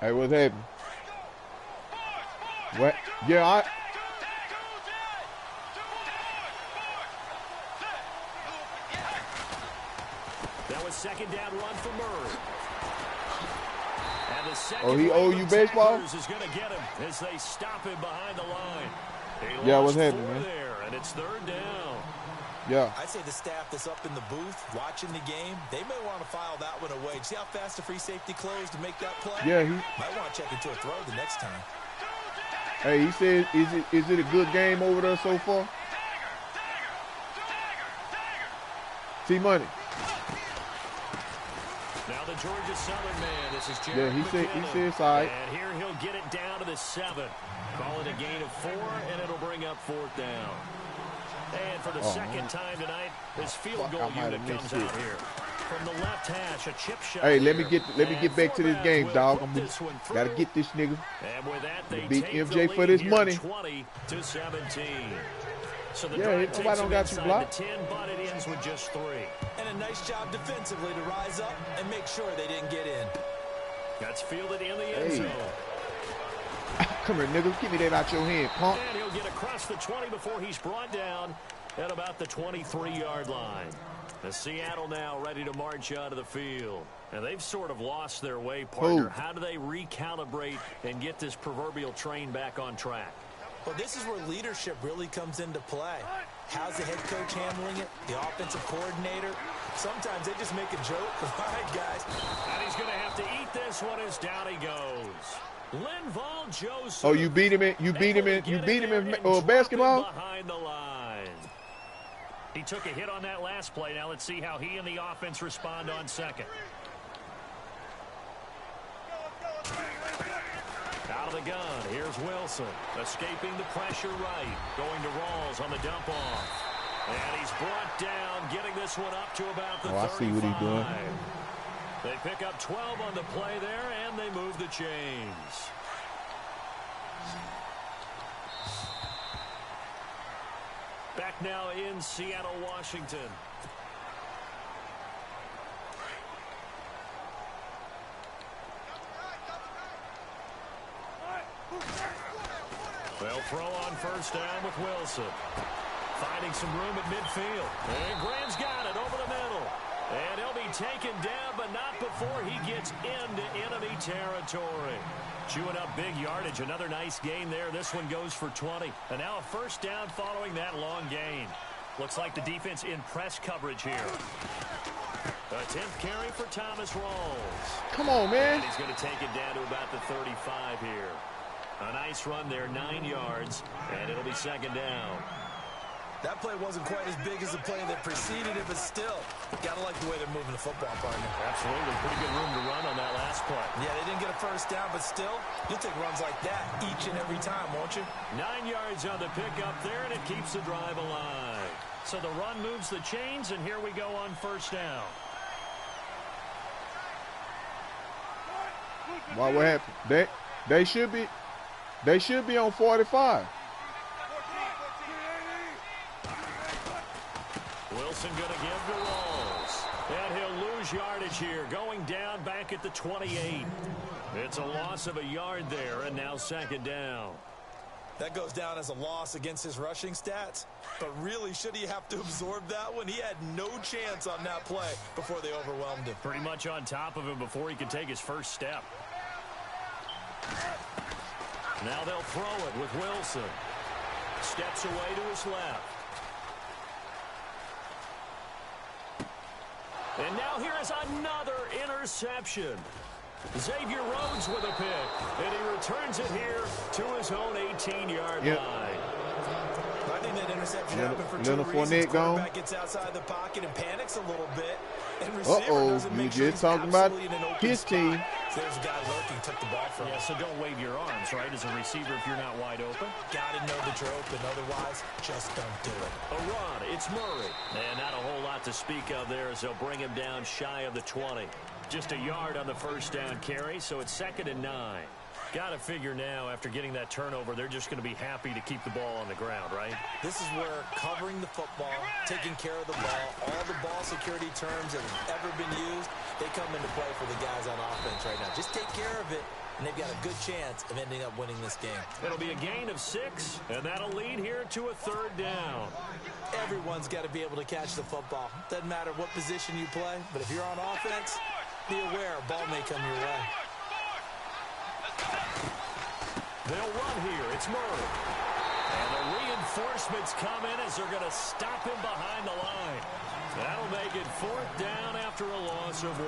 Hey, what's happening? What? Yeah, That was second down run for Murray. And the second oh, he owe you baseball? is going to get him as they stop him behind the line. Yeah, what's happening, man? There, and it's third down. Yeah. I'd say the staff that's up in the booth watching the game, they may want to file that one away. See how fast the free safety closed to make that play? Yeah, might want to check into a throw the next time. Hey, he said, is it a good game over there so far? T-Money. Now the Georgia Southern man, this is Jerry. Yeah, he said it's all right. And here he'll get it down to the 7. Call it a gain of 4, and it'll bring up 4th down. And for the second time tonight, this field goal unit comes out here. From the left hash, a chip shot. Hey, let me get back to this game, dog. Gotta get this nigga. And with that, they beat take MJ the for this lead money. 20-17. So the Yeah, drive takes nobody don't got you inside blocked. the 10, but it ends with just 3. And a nice job defensively to rise up and make sure they didn't get in. That's fielded in the end zone. Come here, nigga. Give me that out your hand, punk. And he'll get across the 20 before he's brought down at about the 23-yard line. The Seattle now ready to march out of the field. And they've sort of lost their way, partner. How do they recalibrate and get this proverbial train back on track? Well, this is where leadership really comes into play. How's the head coach handling it? The offensive coordinator? Sometimes they just make a joke. All right, guys. And he's going to have to eat this one as down he goes. Linval Joseph. Oh, you beat him in basketball? Behind the line. He took a hit on that last play. Now let's see how he and the offense respond on second. Out of the gun, here's Wilson. Escaping the pressure right. Going to Rawls on the dump off. And he's brought down, getting this one up to about the 35. I see what he's doing. They pick up 12 on the play there, and they move the chains. Back now in Seattle, Washington. They'll throw on first down with Wilson. Finding some room at midfield. And Graham's got it over the middle. And he'll be taken down, but not before he gets into enemy territory. Chewing up big yardage. Another nice gain there. This one goes for 20. And now a first down following that long gain. Looks like the defense in press coverage here. A 10th carry for Thomas Rawls. Come on, man. And he's going to take it down to about the 35 here. A nice run there, 9 yards, and it'll be second down. That play wasn't quite as big as the play that preceded it, but still, gotta like the way they're moving the football, partner. Absolutely. Pretty good room to run on that last play. Yeah, they didn't get a first down, but still, you'll take runs like that each and every time, won't you? 9 yards on the pickup there, and it keeps the drive alive. So the run moves the chains, and here we go on first down. Why, what happened? They should be on 45. Wilson going to give to Rawls. And he'll lose yardage here, going down back at the 28. It's a loss of a yard there, and now second down. That goes down as a loss against his rushing stats. But really, should he have to absorb that one? He had no chance on that play before they overwhelmed him. Pretty much on top of him before he could take his first step. Now they'll throw it with Wilson. Steps away to his left. And now here is another interception. Xavier Rhodes with a pick. And he returns it here to his own 18-yard line. I think that interception happened for Leonard two reasons. Fournette gone. Quarterback gets outside the pocket and panics a little bit. And receiver doesn't make sure you he's just talking about absolutely in an open his spot. team. So there's a guy lurking, took the ball from him. Yeah, so don't wave your arms, right, as a receiver if you're not wide open. Gotta know that you're open, otherwise, just don't do it. A run, it's Murray. And not a whole lot to speak of there as they'll bring him down shy of the 20. Just a yard on the first down carry, so it's 2nd and 9. Got to figure now, after getting that turnover, they're just going to be happy to keep the ball on the ground, right? This is where covering the football, taking care of the ball, all the ball security terms that have ever been used, they come into play for the guys on offense right now. Just take care of it, and they've got a good chance of ending up winning this game. It'll be a gain of 6, and that'll lead here to a 3rd down. Everyone's got to be able to catch the football. Doesn't matter what position you play, but if you're on offense, be aware a ball may come your way. They'll run here. It's Murray. And the reinforcements come in as they're going to stop him behind the line. That'll make it 4th down after a loss of 1.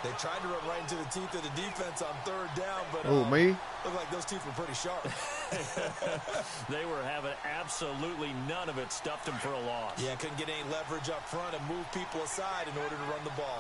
They tried to run right into the teeth of the defense on 3rd down, but looked like those teeth were pretty sharp. They were having absolutely none of it. Stuffed them for a loss. Yeah, couldn't get any leverage up front and move people aside in order to run the ball.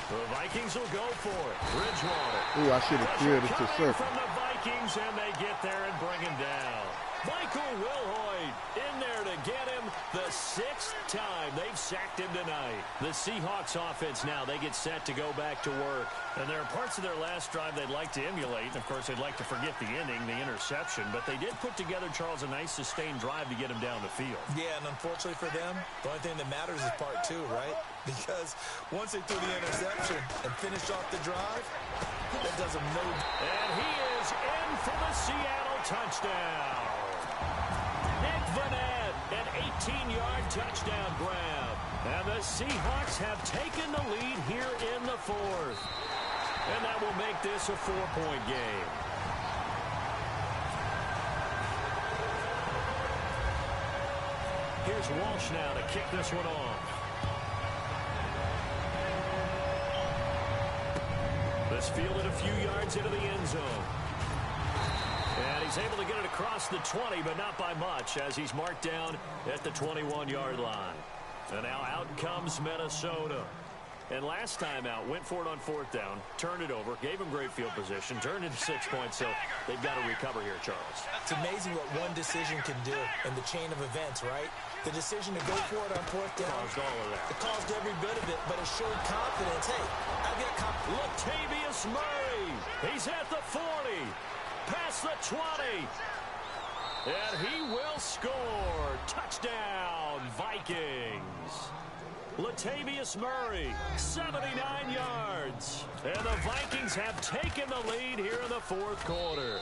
The Vikings will go for it. Bridgewater. Ooh, I should have cleared it to circle. From the Vikings, and they get there and bring him down. Michael Wilhoit in there to get him the 6th time they've sacked him tonight. The Seahawks offense now, they get set to go back to work. And there are parts of their last drive they'd like to emulate. Of course, they'd like to forget the ending, the interception. But they did put together, Charles, a nice sustained drive to get him down the field. Yeah, and unfortunately for them, the only thing that matters is part 2, right? Because once they threw the interception and finished off the drive, that does them no. And he is in for the Seattle touchdown. Nick Vanette, an 18-yard touchdown grab. And the Seahawks have taken the lead here in the 4th. And that will make this a 4-point game. Here's Walsh now to kick this one off. This fielded a few yards into the end zone. And he's able to get it across the 20, but not by much, as he's marked down at the 21-yard line. And now out comes Minnesota. And last time out, went for it on 4th down, turned it over, gave him great field position, turned into 6 points, so they've got to recover here, Charles. It's amazing what one decision can do in the chain of events, right? The decision to go for it on 4th down. Caused all of that. It caused every bit of it, but it showed confidence. Hey, I've got confidence. Latavius Murray. He's at the 40. Past the 20. And he will score. Touchdown, Vikings. Latavius Murray, 79 yards. And the Vikings have taken the lead here in the 4th quarter.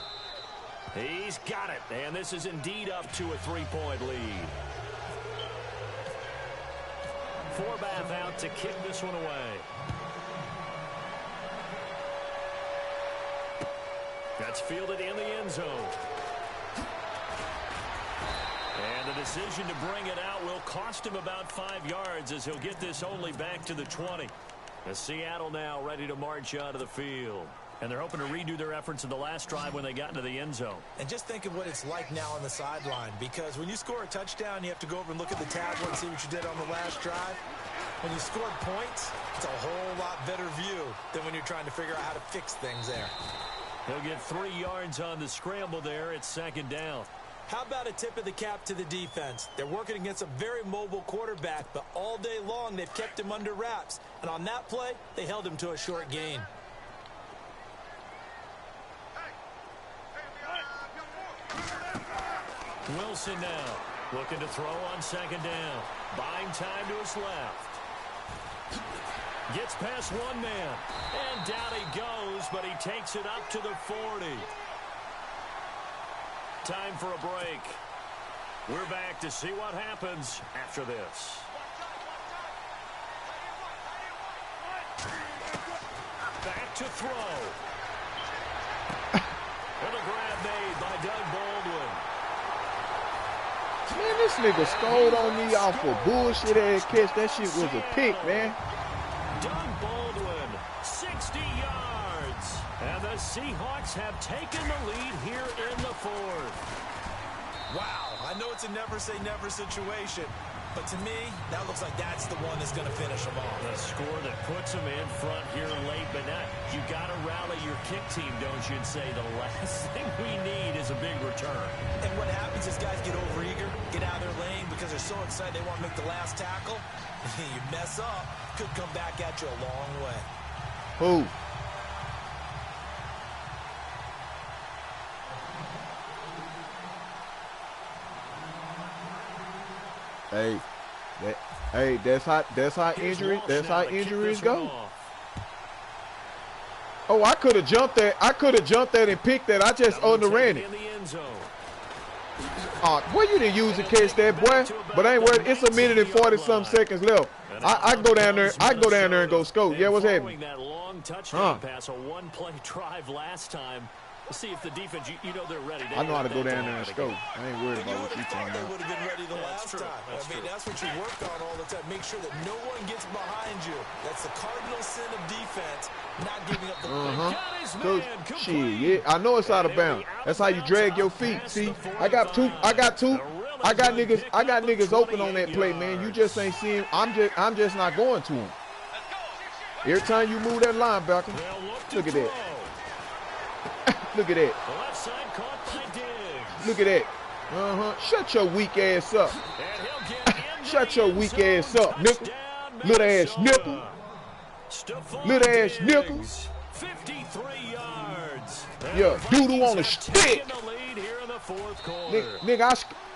He's got it. And this is indeed up to a 3-point lead. Forbath out to kick this one away. That's fielded in the end zone. And the decision to bring it out will cost him about 5 yards as he'll get this only back to the 20. As Seattle now ready to march out of the field. And they're hoping to redo their efforts in the last drive when they got into the end zone. And just think of what it's like now on the sideline, because when you score a touchdown, you have to go over and look at the tablet and see what you did on the last drive. When you scored points, it's a whole lot better view than when you're trying to figure out how to fix things there. He'll get 3 yards on the scramble there. It's 2nd down. How about a tip of the cap to the defense? They're working against a very mobile quarterback, but all day long they've kept him under wraps. And on that play, they held him to a short gain. Wilson now looking to throw on 2nd down. Buying time to his left. Gets past one man. And down he goes, but he takes it up to the 40. Time for a break. We're back to see what happens after this. Back to throw. And a grab made by Doug Baldwin. Man, this nigga stole on me off a bullshit ass catch. That shit was a pick, man. Doug Baldwin, 60 yards. And the Seahawks have taken the lead here in the 4th. Wow, I know it's a never-say-never situation, but to me, that looks like that's the one that's going to finish them off. The score that puts them in front here late, but now you got to rally your kick team, don't you, and say the last thing we need is a big return. And what happens is guys get overeager, get out of their lane because they're so excited they want to make the last tackle. You mess up, could come back at you a long way. Who? Hey, Hey, that's how injuries go. Oh, I could have jumped that. And picked that. I just underran it. Boy, you didn't use to catch that, boy. But ain't worth. It's a minute and 40-some seconds left. I go down there. And go scope. Yeah, what's happening? That long touchdown pass, a one-play drive last time. We'll see if the defense, you know, they're ready. I know how to go down there and scope. I ain't worried about what you talking about. They would have been ready the last time. I mean, that's what you work on all the time. Make sure that no one gets behind you. That's the cardinal sin of defense, not giving up the Coach, shit, yeah, I know it's out of bounds. That's how you drag your feet. See, I got two. I got niggas open on that play, man. You just ain't seeing. I'm just not going to him. Every time you move that linebacker, look at that. Look at that. Look at that. Shut your weak ass up. Shut your weak ass up, nickel. Little ass nickel. Little ass nickel. 53 yards. Yeah, doodle on a stick.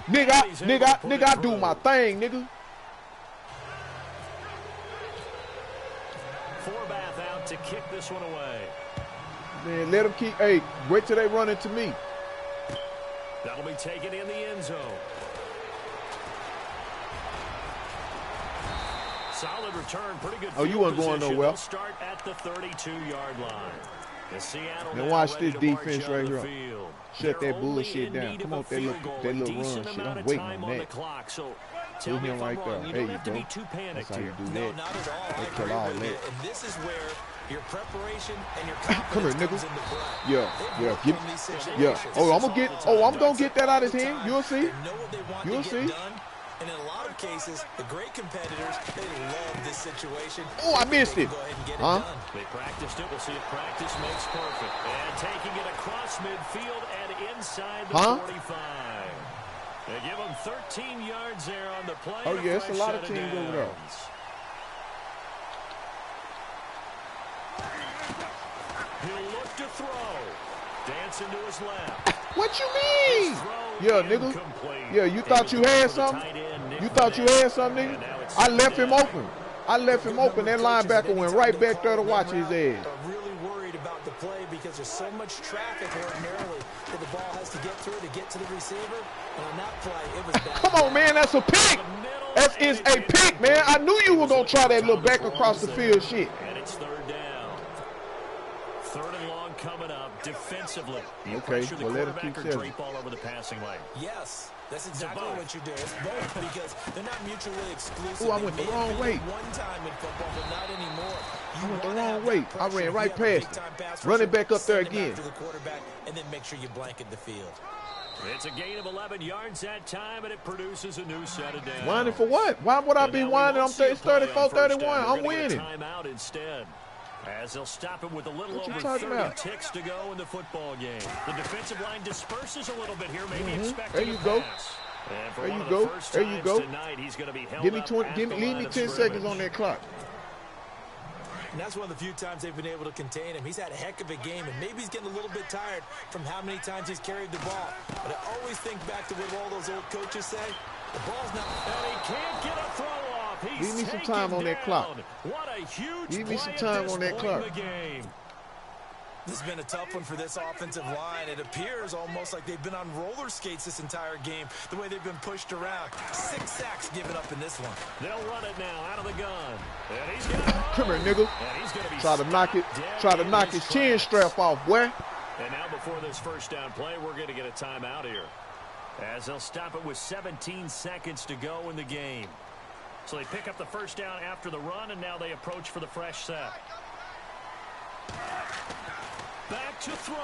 Nigga, I do my thing, nigga. Forbath out to kick this one away. Man, let them keep. Hey, wait till they run into me. That'll be taken in the end zone. Solid return, pretty good. Oh, you weren't going nowhere. They'll start at the 32-yard line. The Seattle now watch this defense right here. Shut that bullshit down. Come on, that little run shit. I'm waiting on that. Do him right there. There you go. That's how you do that. They kill all that. And this is where your preparation and your confidence come here, nigga. comes into play. Yeah. I'm gonna get that out of his hand. You'll see. You'll see. And in a lot of cases, the great competitors, they love this situation. Oh, I missed it. They practiced it. We'll see if practice makes perfect. And taking it across midfield and inside the 45. They give them 13 yards there on the play. Oh, yeah, it's a lot of teams over there. He'll look to throw. Dancing to his left. What you mean? Yeah, nigga. Yeah, you thought you had something? You thought you had something, nigga? I left him open. That linebacker went right back there to watch his ass. Really worried about the play because there's so much traffic ordinarily that the ball has to get through to get to the receiver. And on that play, it was bad. Come on, man, that's a pick. That is a pick, man. I knew you were gonna try that little back across the field shit. And it's third down. Third and long coming up defensively. Okay, well, let him keep selling. Drape all over the passing lane. Yes, that's exactly what you do. It's both because they're not mutually exclusive. Oh, I went the wrong way. One time in football, but not anymore. I went the wrong way. I ran right past him. Run it back up there again. To the quarterback, and then make sure you blanket the field. It's a gain of 11 yards that time, and it produces a new set of downs. Whining for what? Why would I be whining? It's 34-31. I'm winning. Timeout instead. As they'll stop it with a little over 30 ticks to go in the football game. The defensive line disperses a little bit here, maybe expecting there you go. There you go. There you go. Tonight, he's going to be give me 20. Leave me 10 seconds on that clock. And that's one of the few times they've been able to contain him. He's had a heck of a game, and maybe he's getting a little bit tired from how many times he's carried the ball. But I always think back to what all those old coaches say. The ball's not, and he can't get a throw off. Give me some time on that clock. What a huge Give me some time on that clock. This has been a tough one for this offensive line. It appears almost like they've been on roller skates this entire game, the way they've been pushed around. 6 sacks given up in this one. They'll run it now out of the gun. And he's gonna come here, nigga. Try to knock his chin strap off, boy. And now before this first down play, we're going to get a timeout here. As they'll stop it with 17 seconds to go in the game. So they pick up the first down after the run, and now they approach for the fresh set. Back to throw.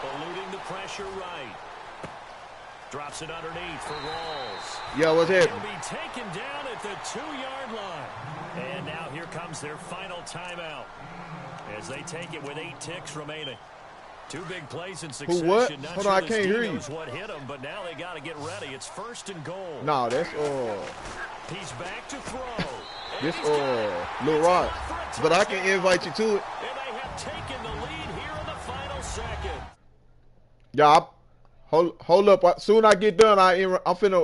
Eluding the pressure right. Drops it underneath for Rawls. Yeah, what's happening? He'll be taken down at the 2-yard line. And now here comes their final timeout. As they take it with 8 ticks remaining. 2 big plays in succession. Who what? Not Hold sure on, I can't hear you. What hit him, but now they got to get ready. It's 1st and goal. No, that's He's back to throw. This Lil Rod. But I can invite you to it. And they have taken the lead here in the final second. Yeah, hold up. Soon I get done, I'm finna.